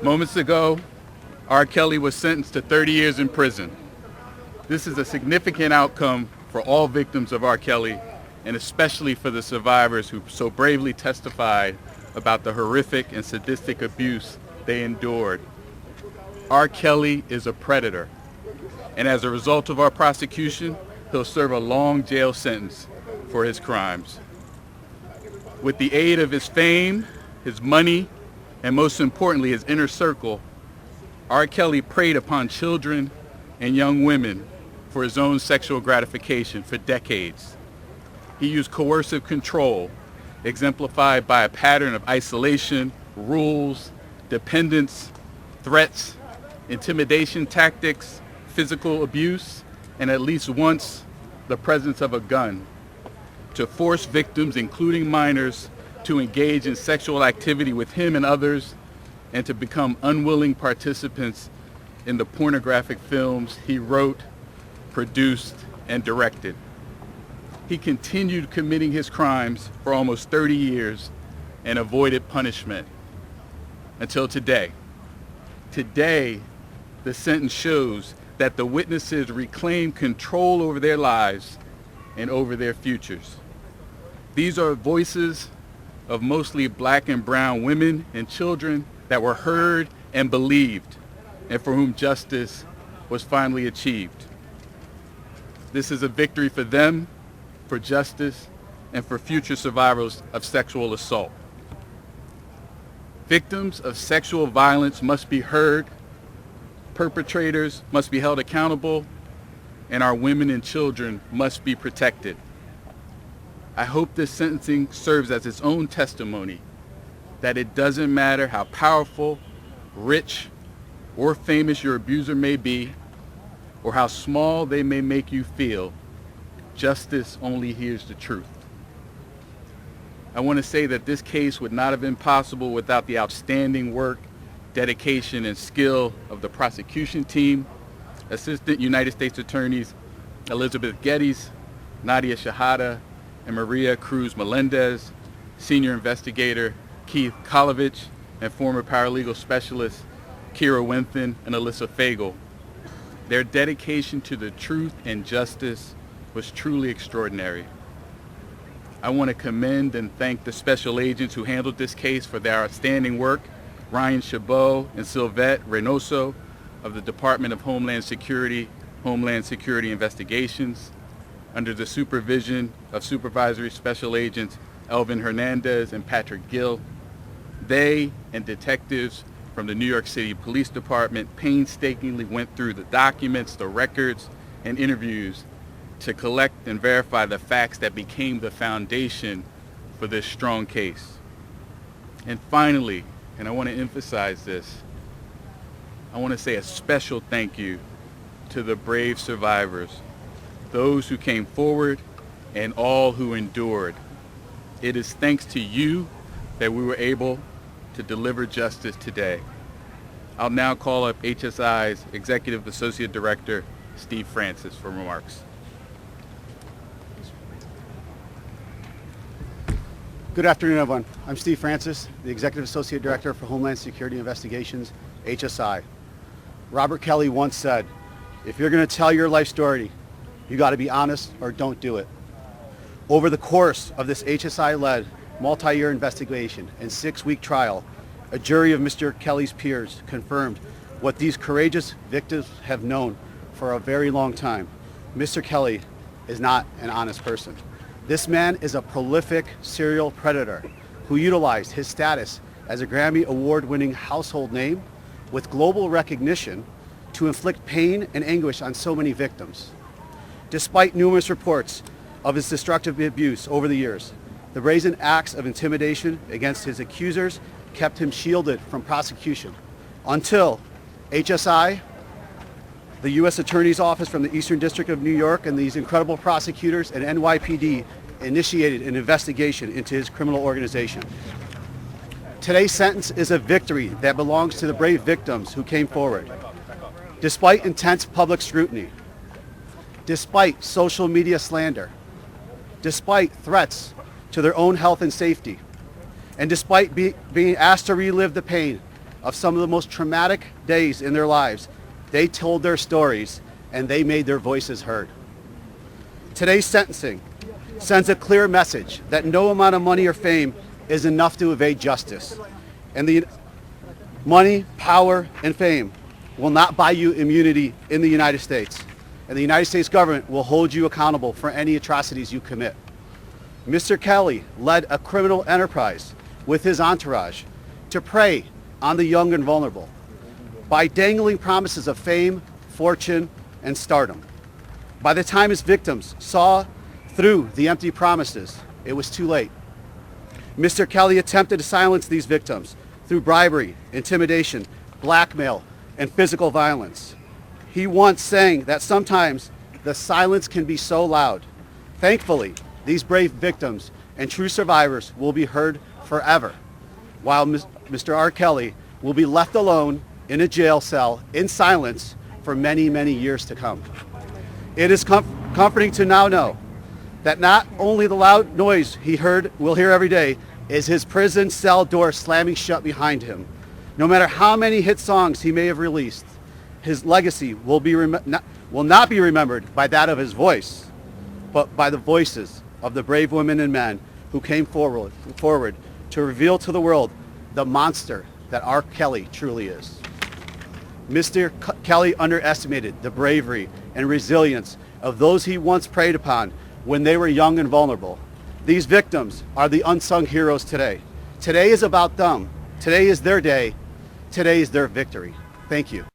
Moments ago, R. Kelly was sentenced to 30 years in prison. This is a significant outcome for all victims of R. Kelly, and especially for the survivors who so bravely testified about the horrific and sadistic abuse they endured. R. Kelly is a predator, and as a result of our prosecution, he'll serve a long jail sentence for his crimes. With the aid of his fame, his money, and most importantly, his inner circle, R. Kelly preyed upon children and young women for his own sexual gratification for decades. He used coercive control, exemplified by a pattern of isolation, rules, dependence, threats, intimidation tactics, physical abuse, and at least once the presence of a gun, to force victims, including minors, to engage in sexual activity with him and others, and to become unwilling participants in the pornographic films he wrote, produced, and directed. He continued committing his crimes for almost 30 years and avoided punishment until today. Today, the sentence shows that the witnesses reclaimed control over their lives and over their futures. These are voices of mostly black and brown women and children that were heard and believed, and for whom justice was finally achieved. This is a victory for them, for justice, and for future survivors of sexual assault. Victims of sexual violence must be heard, perpetrators must be held accountable, and our women and children must be protected. I hope this sentencing serves as its own testimony that it doesn't matter how powerful, rich, or famous your abuser may be, or how small they may make you feel, justice only hears the truth. I want to say that this case would not have been possible without the outstanding work, dedication, and skill of the prosecution team, Assistant United States Attorneys Elizabeth Geddes, Nadia Shahada, and Maria Cruz Melendez, Senior Investigator Keith Kolovich, and former paralegal specialist Kira Winthen and Alyssa Fagel. Their dedication to the truth and justice was truly extraordinary. I want to commend and thank the special agents who handled this case for their outstanding work, Ryan Chabot and Sylvette Reynoso of the Department of Homeland Security Investigations, under the supervision of Supervisory Special Agents Elvin Hernandez and Patrick Gill. They and detectives from the New York City Police Department painstakingly went through the documents, the records, and interviews to collect and verify the facts that became the foundation for this strong case. And finally, and I want to emphasize this, I want to say a special thank you to the brave survivors, those who came forward and all who endured. It is thanks to you that we were able to deliver justice today. I'll now call up HSI's Executive Associate Director, Steve Francis, for remarks. Good afternoon, everyone. I'm Steve Francis, the Executive Associate Director for Homeland Security Investigations, HSI. Robert Kelly once said, if you're going to tell your life story, you got to be honest or don't do it. Over the course of this HSI-led multi-year investigation and 6-week trial, a jury of Mr. Kelly's peers confirmed what these courageous victims have known for a very long time. Mr. Kelly is not an honest person. This man is a prolific serial predator who utilized his status as a Grammy Award-winning household name with global recognition to inflict pain and anguish on so many victims. Despite numerous reports of his destructive abuse over the years, the brazen acts of intimidation against his accusers kept him shielded from prosecution until HSI, the U.S. Attorney's Office from the Eastern District of New York, and these incredible prosecutors and NYPD initiated an investigation into his criminal organization. Today's sentence is a victory that belongs to the brave victims who came forward. Despite intense public scrutiny, despite social media slander, despite threats to their own health and safety, and despite being asked to relive the pain of some of the most traumatic days in their lives, they told their stories and they made their voices heard. Today's sentencing sends a clear message that no amount of money or fame is enough to evade justice. And the money, power, and fame will not buy you immunity in the United States. And the United States government will hold you accountable for any atrocities you commit. Mr. Kelly led a criminal enterprise with his entourage to prey on the young and vulnerable by dangling promises of fame, fortune, and stardom. By the time his victims saw through the empty promises, it was too late. Mr. Kelly attempted to silence these victims through bribery, intimidation, blackmail, and physical violence. He once sang that sometimes the silence can be so loud. Thankfully, these brave victims and true survivors will be heard forever, while Mr. R. Kelly will be left alone in a jail cell in silence for many, many years to come. It is comforting to now know that not only the loud noise will hear every day is his prison cell door slamming shut behind him. No matter how many hit songs he may have released, his legacy will not be remembered by that of his voice, but by the voices of the brave women and men who came forward to reveal to the world the monster that R. Kelly truly is. Mr. Kelly underestimated the bravery and resilience of those he once preyed upon when they were young and vulnerable. These victims are the unsung heroes today. Today is about them. Today is their day. Today is their victory. Thank you.